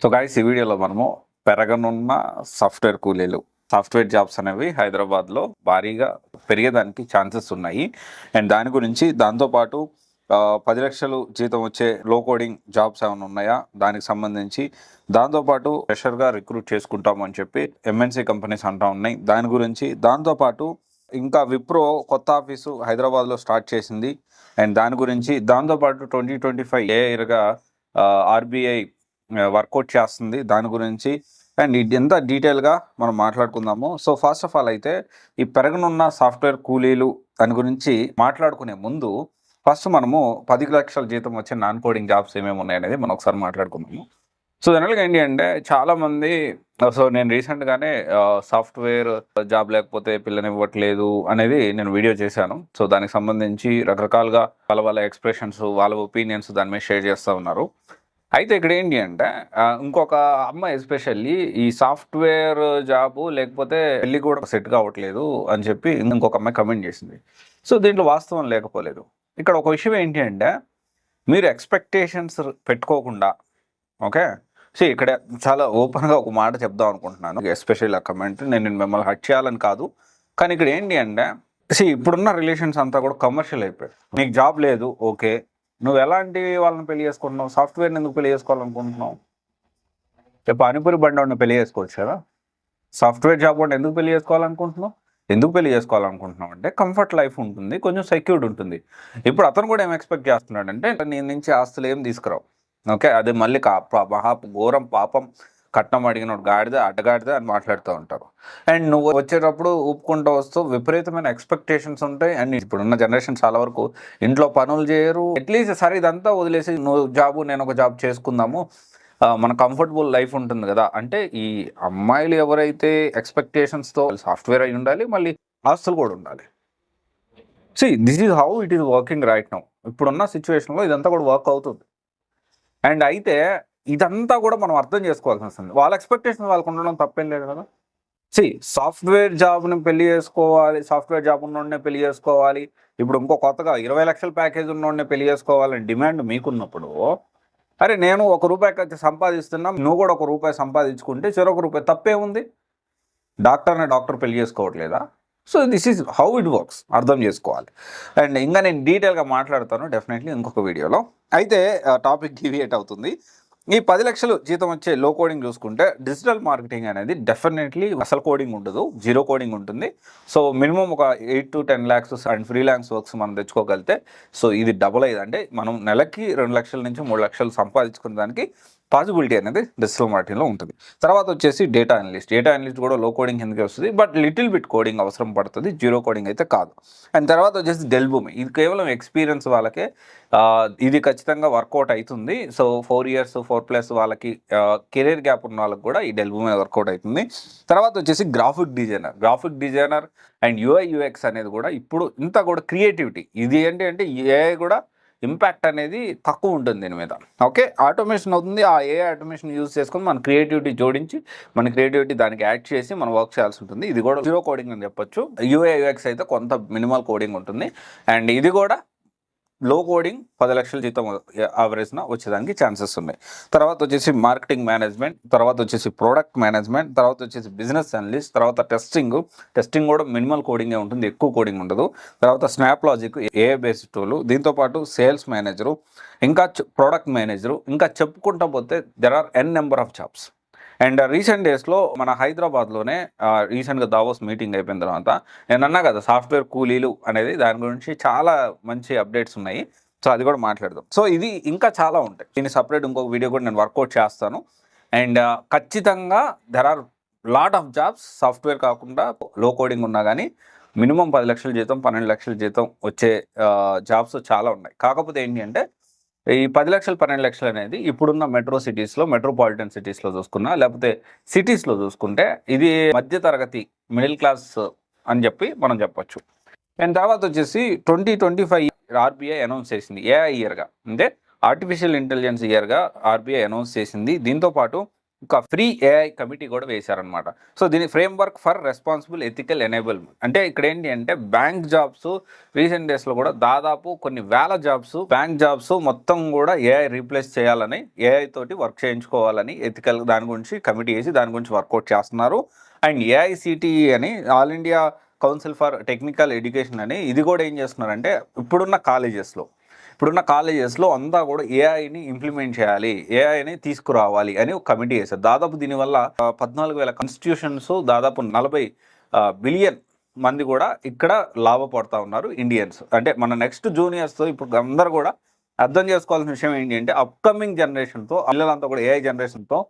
So guys, ఈ వీడియోలో మనము పెరగనున్న సాఫ్ట్వేర్ కూలీలు, సాఫ్ట్వేర్ జాబ్స్ అనేవి హైదరాబాద్లో భారీగా పెరిగేదానికి ఛాన్సెస్ ఉన్నాయి. అండ్ దాని గురించి దాంతోపాటు 10 లక్షలు జీతం వచ్చే లో కోడింగ్ జాబ్స్ ఏమైనా ఉన్నాయా, దానికి సంబంధించి దాంతోపాటు ఫ్రెషర్గా రిక్రూట్ చేసుకుంటామని చెప్పి ఎంఎన్సీ కంపెనీస్ అంటూ ఉన్నాయి. దాని గురించి దాంతోపాటు ఇంకా విప్రో కొత్త ఆఫీసు హైదరాబాద్లో స్టార్ట్ చేసింది. అండ్ దాని గురించి దాంతోపాటు 2025 ఏ ఇయర్గా ఆర్బీఐ వర్కౌట్ చేస్తుంది. దాని గురించి అండ్ ఎంత డీటెయిల్గా మనం మాట్లాడుకుందాము. సో ఫస్ట్ ఆఫ్ ఆల్ అయితే ఈ పెరగనున్న సాఫ్ట్వేర్ కూలీలు దాని గురించి మాట్లాడుకునే ముందు ఫస్ట్ మనము 10 లక్షల జీతం వచ్చే నాన్ కోడింగ్ జాబ్స్ ఏమేమి ఉన్నాయనేది మనం ఒకసారి మాట్లాడుకుందాము. సో జనరల్గా ఏంటి అంటే చాలామంది, సో నేను రీసెంట్గానే సాఫ్ట్వేర్ జాబ్ లేకపోతే పిల్లనివ్వట్లేదు అనేది నేను వీడియో చేశాను. సో దానికి సంబంధించి రకరకాలుగా వాళ్ళ ఎక్స్ప్రెషన్స్, వాళ్ళ ఒపీనియన్స్ దాని మీద షేర్ చేస్తూ ఉన్నారు. అయితే ఇక్కడ ఏంటి అంటే ఇంకొక అమ్మాయి ఎస్పెషల్లీ ఈ సాఫ్ట్వేర్ జాబు లేకపోతే పెళ్ళి కూడా సెట్ కావట్లేదు అని చెప్పి ఇంకొక అమ్మాయి కమెంట్ చేసింది. సో దీంట్లో వాస్తవం లేకపోలేదు. ఇక్కడ ఒక విషయం ఏంటి అంటే మీరు ఎక్స్పెక్టేషన్స్ పెట్టుకోకుండా, ఓకే, సో ఇక్కడ చాలా ఓపెన్గా ఒక మాట చెప్దాం అనుకుంటున్నాను. ఎస్పెషల్లీ ఆ కమెంట్ నేను మిమ్మల్ని హట్ చేయాలని కాదు, కానీ ఇక్కడ ఏంటి అంటే ఇప్పుడున్న రిలేషన్స్ అంతా కూడా కమర్షియల్ అయిపోయాయి. నీకు జాబ్ లేదు, ఓకే, నువ్వు ఎలాంటి వాళ్ళని పెళ్లి చేసుకుంటున్నావు? సాఫ్ట్వేర్ని ఎందుకు పెళ్లి చేసుకోవాలనుకుంటున్నావు? పానీపూరి బండి వాడిని పెళ్లి చేసుకోవచ్చు కదా. సాఫ్ట్వేర్ జాబ్ వాడిని ఎందుకు పెళ్లి చేసుకోవాలనుకుంటున్నావు? ఎందుకు పెళ్లి చేసుకోవాలనుకుంటున్నావు అంటే కంఫర్ట్ లైఫ్ ఉంటుంది, కొంచెం సెక్యూర్డ్ ఉంటుంది. ఇప్పుడు అతను కూడా ఏం ఎక్స్పెక్ట్ చేస్తున్నాడు అంటే నీ నుంచి ఆస్తులు ఏం తీసుకురావు, ఓకే, అదే మళ్ళీ మహా ఘోరం పాపం కట్నం అడిగినోడు గాడిద అడ్డగాడిద అని మాట్లాడుతూ ఉంటారు. అండ్ నువ్వు వచ్చేటప్పుడు ఊపుకుంటూ వస్తూ విపరీతమైన ఎక్స్పెక్టేషన్స్ ఉంటాయి. అండ్ ఇప్పుడున్న జనరేషన్ చాలా వరకు ఇంట్లో పనులు చేయరు. అట్లీస్ట్ సరే ఇదంతా వదిలేసి నువ్వు జాబు నేను ఒక జాబ్ చేసుకుందాము, మన కంఫర్టబుల్ లైఫ్ ఉంటుంది కదా అంటే ఈ అమ్మాయిలు ఎవరైతే ఎక్స్పెక్టేషన్స్తో సాఫ్ట్వేర్ అయి ఉండాలి, మళ్ళీ ఆస్తులు కూడా ఉండాలి. This is how it is working right now. ఇప్పుడున్న సిచ్యువేషన్లో ఇదంతా కూడా వర్క్ అవుతుంది. అండ్ అయితే ఇదంతా కూడా మనం అర్థం చేసుకోవాల్సి వస్తుంది. వాళ్ళ ఎక్స్పెక్టేషన్ వాళ్ళకు ఉండడం తప్పేం లేదు కదా. సాఫ్ట్వేర్ జాబ్ని పెళ్లి చేసుకోవాలి, సాఫ్ట్వేర్ జాబ్ ఉన్నోడనే పెళ్లి చేసుకోవాలి, ఇప్పుడు ఇంకో కొత్తగా 20 లక్షల ప్యాకేజ్ ఉన్నోడనే పెళ్లి చేసుకోవాలని డిమాండ్ మీకున్నప్పుడు, అరే నేను ₹1 సంపాదిస్తున్నా, నువ్వు కూడా ₹1 సంపాదించుకుంటే ₹1 తప్పే ఉంది. డాక్టర్ పెళ్లి చేసుకోవట్లేదా? So this is how it works, అర్థం చేసుకోవాలి. అండ్ ఇంకా నేను డీటెయిల్గా మాట్లాడతాను డెఫినెట్లీ ఇంకొక వీడియోలో. అయితే టాపిక్ డివియేట్ అవుతుంది. ఈ 10 లక్షలు జీతం వచ్చే లో కోడింగ్ చూసుకుంటే డిజిటల్ మార్కెటింగ్ అనేది డెఫినెట్లీ అసలు కోడింగ్ ఉండదు, జీరో కోడింగ్ ఉంటుంది. సో మినిమం ఒక 8 to 10 lakhs and freelance works మనం తెచ్చుకోగలిగితే సో ఇది డబుల్ అయ్యేది. అంటే మనం నెలకి 2 లక్షల నుంచి 3 లక్షలు సంపాదించుకునే దానికి పాసిబిలిటీ అనేది డిజిటల్ మార్కెటింగ్లో ఉంటుంది. తర్వాత వచ్చేసి డేటా అనలిస్ట్ కూడా లో కోడింగ్ కిందకి వస్తుంది, బట్ లిటిల్ బిట్ కోడింగ్ అవసరం పడుతుంది, జీరో కోడింగ్ అయితే కాదు. అండ్ తర్వాత వచ్చేసి డెల్భూమి, ఇది కేవలం ఎక్స్పీరియన్స్ వాళ్ళకే ఇది ఖచ్చితంగా వర్కౌట్ అవుతుంది. సో 4 years 4+ వాళ్ళకి కెరీర్ గ్యాప్ ఉన్న వాళ్ళకి కూడా ఈ డెల్భూమి వర్కౌట్ అవుతుంది. తర్వాత వచ్చేసి గ్రాఫిక్ డిజైనర్ అండ్ యూఐ/యూఎక్స్ అనేది కూడా ఇప్పుడు ఇంత కూడా క్రియేటివిటీ, ఇది ఏంటి అంటే ఏఐ కూడా ఇంపాక్ట్ అనేది తక్కువ ఉంటుంది దీని మీద, ఓకే, ఆటోమేషన్ అవుతుంది. ఆ ఏఐ ఆటోమేషన్ యూజ్ చేసుకొని మన క్రియేటివిటీ జోడించి మన క్రియేటివిటీ దానికి యాడ్ చేసి మనం వర్క్ చేయాల్సి ఉంటుంది. ఇది కూడా జీరో కోడింగ్ అని చెప్పొచ్చు. యూఐ/యూఎక్స్ అయితే కొంత మినిమల్ కోడింగ్ ఉంటుంది. అండ్ ఇది కూడా లో కోడింగ్ 10 లక్షల జీతం యావరేజ్న వచ్చేదానికి ఛాన్సెస్ ఉన్నాయి. తర్వాత వచ్చేసి మార్కెటింగ్ మేనేజ్మెంట్, తర్వాత వచ్చేసి ప్రోడక్ట్ మేనేజ్మెంట్, తర్వాత వచ్చేసి బిజినెస్ అనలిస్ట్, తర్వాత టెస్టింగ్ కూడా మినిమల్ కోడింగే ఉంటుంది, ఎక్కువ కోడింగ్ ఉండదు. తర్వాత snap logic AI based tool, దీంతోపాటు సేల్స్ మేనేజరు, ఇంకా ప్రోడక్ట్ మేనేజరు, ఇంకా చెప్పుకుంటా పోతే there are n number of jobs. And recent డేస్లో మన హైదరాబాద్లోనే రీసెంట్గా దావోస్ మీటింగ్ అయిపోయిన తర్వాత నేను అన్నా కదా సాఫ్ట్వేర్ కూలీలు అనేది, దాని గురించి చాలా మంచి అప్డేట్స్ ఉన్నాయి. సో అది కూడా మాట్లాడదాం. సో ఇది ఇంకా చాలా ఉంటాయి, దీన్ని సపరేట్ ఇంకొక వీడియో కూడా నేను వర్కౌట్ చేస్తాను. అండ్ ఖచ్చితంగా there are lot of jobs, software కాకుండా లో కోడింగ్ ఉన్నా కానీ మినిమం 10 లక్షల జీతం 12 లక్షల జీతం వచ్చే జాబ్స్ చాలా ఉన్నాయి. కాకపోతే ఏంటి అంటే ఈ 10 లక్షలు 12 లక్షలు అనేది ఇప్పుడున్న మెట్రోపాలిటన్ సిటీస్లో చూసుకున్నా, లేకపోతే సిటీస్లో చూసుకుంటే ఇది మధ్యతరగతి మిడిల్ క్లాస్ అని చెప్పి మనం చెప్పొచ్చు. అండ్ తర్వాత వచ్చేసి 2025 ఆర్బీఐ అనౌన్స్ చేసింది ఏఐ ఇయర్గా, అంటే ఆర్టిఫిషియల్ ఇంటెలిజెన్స్ ఇయర్గా ఆర్బీఐ అనౌన్స్ చేసింది. దీంతోపాటు ఒక ఫ్రీ ఏఐ కమిటీ కూడా వేశారనమాట. సో దీని framework for responsible ethical enablement. అంటే ఇక్కడ ఏంటి అంటే బ్యాంక్ జాబ్స్ రీసెంట్ డేస్లో కూడా దాదాపు కొన్ని వేల బ్యాంక్ జాబ్స్ మొత్తం కూడా ఏఐ రీప్లేస్ చేయాలని, ఏఐ తోటి వర్క్ చేయించుకోవాలని ఎథికల్ దాని గురించి కమిటీ వేసి దాని గురించి వర్కౌట్ చేస్తున్నారు. అండ్ ఏఐసిటిఈ అని all India council for technical education అని ఇది కూడా ఏం చేస్తున్నారంటే ఇప్పుడున్న కాలేజెస్లో అంతా కూడా ఏఐని ఇంప్లిమెంట్ చేయాలి, ఏఐని తీసుకురావాలి అని ఒక కమిటీ వేశారు. దాదాపు దీనివల్ల 14,000 ఇన్స్టిట్యూషన్స్, దాదాపు 40 బిలియన్ మంది కూడా ఇక్కడ లాభపడతా ఉన్నారు ఇండియన్స్. అంటే మన నెక్స్ట్ జూనియర్స్తో ఇప్పుడు అందరూ కూడా అర్థం చేసుకోవాల్సిన విషయం ఏంటి అంటే అప్కమింగ్ జనరేషన్తో, పిల్లలంతా కూడా ఏఐ జనరేషన్తో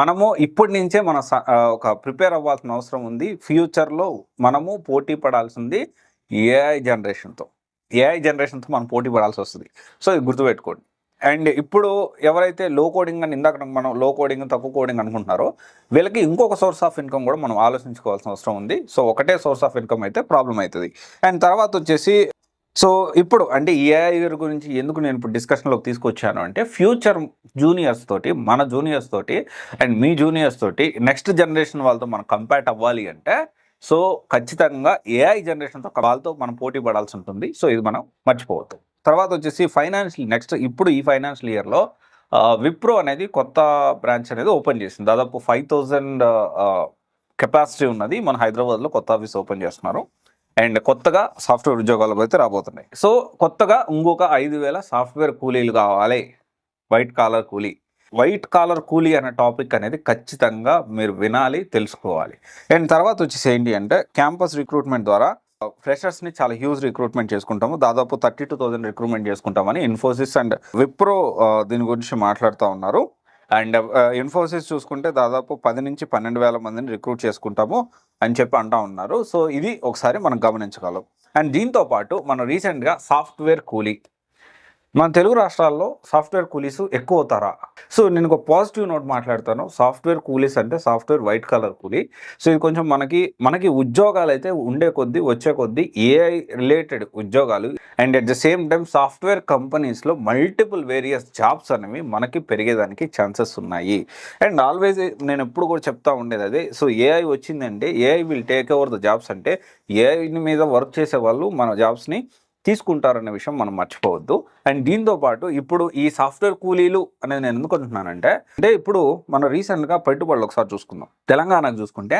మనము ఇప్పటి నుంచే ఒక ప్రిపేర్ అవ్వాల్సిన అవసరం ఉంది. ఫ్యూచర్లో మనము పోటీ పడాల్సింది ఏఐ జనరేషన్తో మనం పోటీ పడాల్సి వస్తుంది. సో ఇది గుర్తుపెట్టుకోండి. అండ్ ఇప్పుడు ఎవరైతే లో కోడింగ్ అని ఇందాక మనం లో కోడింగ్ తక్కువ కోడింగ్ అనుకుంటున్నారో వీళ్ళకి ఇంకొక సోర్స్ ఆఫ్ ఇన్కమ్ కూడా మనం ఆలోచించుకోవాల్సిన అవసరం ఉంది. సో ఒకటే సోర్స్ ఆఫ్ ఇన్కమ్ అయితే ప్రాబ్లం అవుతుంది. అండ్ తర్వాత వచ్చేసి సో ఇప్పుడు అంటే ఏఐ గురించి ఎందుకు నేను ఇప్పుడు డిస్కషన్లోకి తీసుకొచ్చాను అంటే ఫ్యూచర్ జూనియర్స్ తోటి, మన జూనియర్స్ తోటి అండ్ మీ జూనియర్స్ తోటి నెక్స్ట్ జనరేషన్ వాళ్ళతో మనం కంపేర్ అవ్వాలి అంటే సో ఖచ్చితంగా ఏఐ జనరేషన్తో వాళ్ళతో మనం పోటీ పడాల్సి ఉంటుంది. సో ఇది మనం మర్చిపోవద్దు. తర్వాత వచ్చేసి ఇప్పుడు ఈ ఫైనాన్షియల్ ఇయర్లో విప్రో అనేది కొత్త బ్రాంచ్ అనేది ఓపెన్ చేసింది. దాదాపు 5,000 కెపాసిటీ ఉన్నది. మన హైదరాబాద్లో కొత్త ఆఫీస్ ఓపెన్ చేస్తున్నారు. అండ్ కొత్తగా సాఫ్ట్వేర్ ఉద్యోగాలు అయితే రాబోతున్నాయి. సో కొత్తగా ఇంకొక 5,000 సాఫ్ట్వేర్ కూలీలు కావాలి. వైట్ కాలర్ కూలీ అనే టాపిక్ అనేది ఖచ్చితంగా మీరు వినాలి, తెలుసుకోవాలి. అండ్ తర్వాత వచ్చేసి ఏంటి అంటే క్యాంపస్ రిక్రూట్మెంట్ ద్వారా ఫ్రెషర్స్ని చాలా హ్యూజ్ రిక్రూట్మెంట్ చేసుకుంటాము. దాదాపు 32,000 రిక్రూట్మెంట్ చేసుకుంటామని ఇన్ఫోసిస్ అండ్ విప్రో దీని గురించి మాట్లాడుతూ ఉన్నారు. అండ్ ఇన్ఫోసిస్ చూసుకుంటే దాదాపు 10 నుంచి 12,000 మందిని రిక్రూట్ చేసుకుంటాము అని చెప్పి అంటూ ఉన్నారు. సో ఇది ఒకసారి మనం గమనించగలం. అండ్ దీంతో పాటు మనం రీసెంట్గా సాఫ్ట్వేర్ కూలీ, మన తెలుగు రాష్ట్రాల్లో సాఫ్ట్వేర్ కూలీస్ ఎక్కువ అవుతారా? సో నేను ఒక పాజిటివ్ నోట్ మాట్లాడతాను. సాఫ్ట్వేర్ కూలీస్ అంటే సాఫ్ట్వేర్ వైట్ కలర్ కూలీ. సో ఇది కొంచెం మనకి ఉద్యోగాలు అయితే వచ్చే కొద్దీ ఏఐ రిలేటెడ్ ఉద్యోగాలు and at the same time software కంపెనీస్లో మల్టిపుల్ వేరియస్ జాబ్స్ అనేవి మనకి పెరిగేదానికి ఛాన్సెస్ ఉన్నాయి. అండ్ ఆల్వేజ్ నేను ఎప్పుడు కూడా చెప్తా ఉండేది అదే. సో ఏఐ వచ్చిందంటే AI will take over the jobs. అంటే ఏఐ మీద వర్క్ చేసే వాళ్ళు మన జాబ్స్ని తీసుకుంటారనే విషయం మనం మర్చిపోవద్దు. అండ్ దీంతో పాటు ఇప్పుడు ఈ సాఫ్ట్వేర్ కూలీలు అనేది నేను ఎందుకు అంటున్నానంటే ఇప్పుడు మనం రీసెంట్గా పెట్టుబడులు ఒకసారి చూసుకుందాం. తెలంగాణకు చూసుకుంటే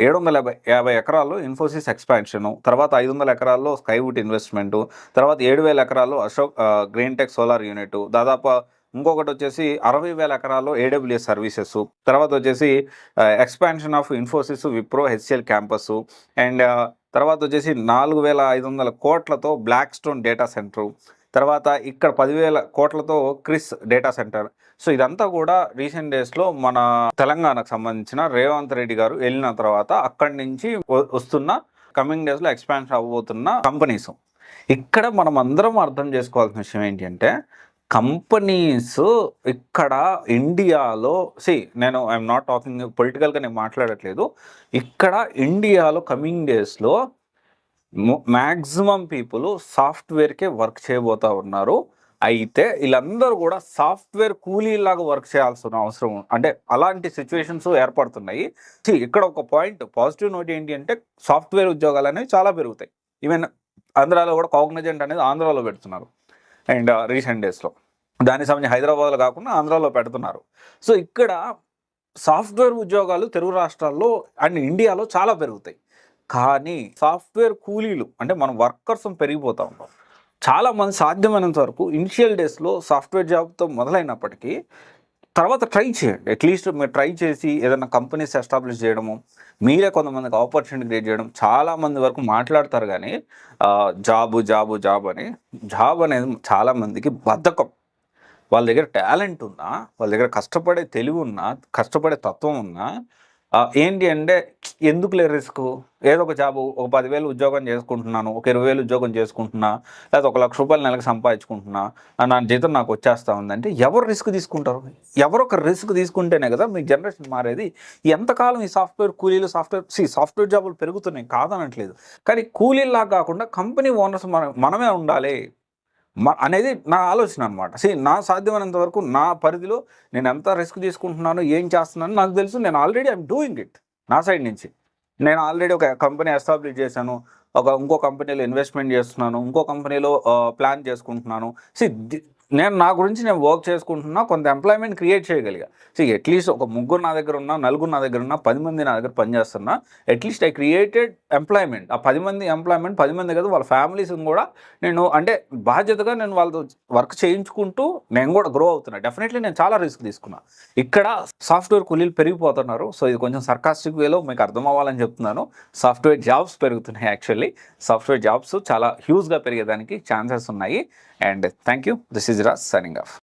750 ఎకరాల్లో ఇన్ఫోసిస్ ఎక్స్పాన్షను, తర్వాత 500 ఎకరాల్లో స్కైవుడ్ ఇన్వెస్ట్మెంటు, తర్వాత 7,000 ఎకరాల్లో Ashok green tech solar unit, దాదాపు ఇంకొకటి వచ్చేసి 60,000 ఎకరాల్లో ఏడబ్ల్యూఎస్ సర్వీసెస్, తర్వాత వచ్చేసి expansion of Infosys Wipro HCl campus, and తర్వాత వచ్చేసి 4,500 కోట్లతో బ్లాక్ స్టోన్ డేటా సెంటర్, తర్వాత ఇక్కడ 10,000 కోట్లతో క్రిస్ డేటా సెంటర్. సో ఇదంతా కూడా రీసెంట్ డేస్లో మన తెలంగాణకు సంబంధించిన రేవంత్ రెడ్డి గారు వెళ్ళిన తర్వాత అక్కడి నుంచి వస్తున్న కమింగ్ డేస్లో ఎక్స్పాన్షన్ అవ్వబోతున్న కంపెనీస్. ఇక్కడ మనం అందరం అర్థం చేసుకోవాల్సిన విషయం ఏంటి అంటే కంపెనీస్ ఇక్కడ ఇండియాలో నేను ఐఎమ్ నాట్ టాకింగ్ పొలిటికల్గా నేను మాట్లాడట్లేదు. ఇక్కడ ఇండియాలో కమింగ్ డేస్లో మ్యాక్సిమం పీపుల్ సాఫ్ట్వేర్కే వర్క్ చేయబోతూ ఉన్నారు. అయితే వీళ్ళందరూ కూడా సాఫ్ట్వేర్ కూలీలాగా వర్క్ చేయాల్సిన అవసరం, అంటే అలాంటి సిచ్యువేషన్స్ ఏర్పడుతున్నాయి. ఇక్కడ ఒక పాజిటివ్ నోట్ ఏంటి అంటే సాఫ్ట్వేర్ ఉద్యోగాలు అనేవి చాలా పెరుగుతాయి. ఈవెన్ ఆంధ్రాలో కూడా కాగ్నిజెంట్ అనేది ఆంధ్రాలో పెడుతున్నారు. అండ్ రీసెంట్ డేస్లో దానికి సంబంధించి హైదరాబాద్లో కాకుండా ఆంధ్రాలో పెడుతున్నారు. సో ఇక్కడ సాఫ్ట్వేర్ ఉద్యోగాలు తెలుగు రాష్ట్రాల్లో అండ్ ఇండియాలో చాలా పెరుగుతాయి. కానీ సాఫ్ట్వేర్ కూలీలు అంటే మనం వర్కర్స్ పెరిగిపోతూ ఉంటాం. చాలామంది సాధ్యమైనంత వరకు ఇనిషియల్ డేస్లో సాఫ్ట్వేర్ జాబ్తో మొదలైనప్పటికీ తర్వాత ట్రై చేయండి. అట్లీస్ట్ మీరు ట్రై చేసి ఏదైనా కంపెనీస్ ఎస్టాబ్లిష్ చేయడము, మీరే కొంతమందికి ఆపర్చునిటీ క్రియేట్ చేయడం. చాలామంది వరకు మాట్లాడతారు కానీ జాబ్ అనేది చాలామందికి బద్ధకం. వాళ్ళ దగ్గర టాలెంట్ ఉన్నా, వాళ్ళ దగ్గర కష్టపడే తెలివి ఉన్నా, కష్టపడే తత్వం ఉన్నా ఏంటి అంటే ఎందుకులే రిస్క్, ఏదో ఒక జాబు, ఒక 10,000 ఉద్యోగం చేసుకుంటున్నాను, ఒక 20,000 ఉద్యోగం చేసుకుంటున్నా, లేదా ఒక ₹1,00,000 నెలకు సంపాదించుకుంటున్నా, నా జీతం నాకు వచ్చేస్తా ఉందంటే ఎవరు రిస్క్ తీసుకుంటారు? ఎవరో ఒక రిస్క్ తీసుకుంటేనే కదా మీ జనరేషన్ మారేది. ఎంతకాలం ఈ సాఫ్ట్వేర్ కూలీలు సాఫ్ట్వేర్ జాబులు పెరుగుతున్నాయి కాదనట్లేదు, కానీ కూలీలాగా కాకుండా కంపెనీ ఓనర్స్ మనమే ఉండాలి. అనేది నా ఆలోచన అనమాట. నా సాధ్యమైనంత వరకు నా పరిధిలో నేను ఎంత రిస్క్ తీసుకుంటున్నాను, ఏం చేస్తున్నానో నాకు తెలుసు. నేను ఆల్రెడీ ఐఎమ్ డూయింగ్ ఇట్ నా సైడ్ నుంచి. నేను ఆల్రెడీ ఒక కంపెనీ ఎస్టాబ్లిష్ చేశాను. ఇంకో కంపెనీలో ఇన్వెస్ట్మెంట్ చేస్తున్నాను. ఇంకో కంపెనీలో ప్లాన్ చేసుకుంటున్నాను. నేను నా గురించి నేను వర్క్ చేసుకుంటున్నా, కొంత ఎంప్లాయ్మెంట్ క్రియేట్ చేయగలిగా. అట్లీస్ట్ ఒక ముగ్గురు నా దగ్గర ఉన్నా, నలుగురు నా దగ్గర ఉన్నా, 10 మంది నా దగ్గర పనిచేస్తున్నా, అట్లీస్ట్ ఐ క్రియేటెడ్ ఎంప్లాయ్మెంట్. ఆ 10 మంది ఎంప్లాయ్మెంట్ 10 మంది కదా, వాళ్ళ ఫ్యామిలీస్ని కూడా నేను అంటే బాధ్యతగా నేను వాళ్ళతో వర్క్ చేయించుకుంటూ నేను కూడా గ్రో అవుతున్నా. డెఫినెట్లీ నేను చాలా రిస్క్ తీసుకున్నా. ఇక్కడ సాఫ్ట్వేర్ కూలీలు పెరిగిపోతున్నారు. ఇది కొంచెం సర్కాస్టిక్ వేలో మీకు అర్థం అవ్వాలని చెప్తున్నాను. సాఫ్ట్వేర్ జాబ్స్ పెరుగుతున్నాయి. యాక్చువల్లీ సాఫ్ట్వేర్ జాబ్స్ చాలా హ్యూజ్గా పెరిగేదానికి ఛాన్సెస్ ఉన్నాయి. And thank you. This is Raj signing off.